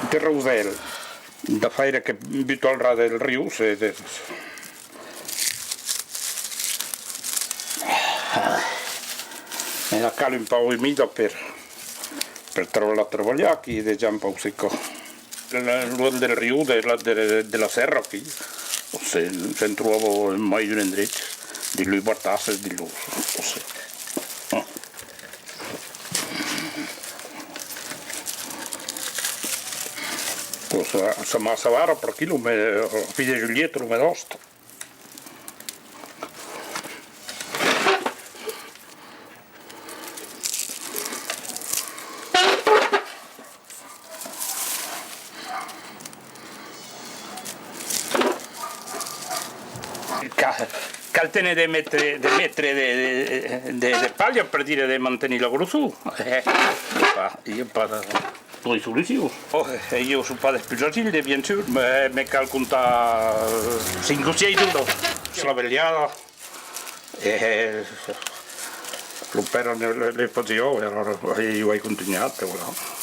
Rosel, da fare che butto al rado del Rio, e la calo un po' umido per trovare ed è già un po' secco. L'uomo del Rio, della serra qui, se ne trovo mai un indrizzo, di lui portasse di lui. Se massa vara per chi lo figlia Giulietto lo medosto. Caltene di mettere di paglia per dire di mantenerla con su. Io poi soluzione. Io sono pas plus agile, bien sûr, mais calconta 5-6 duro. La vegliata e lo per le facevo e allora io ho continuato.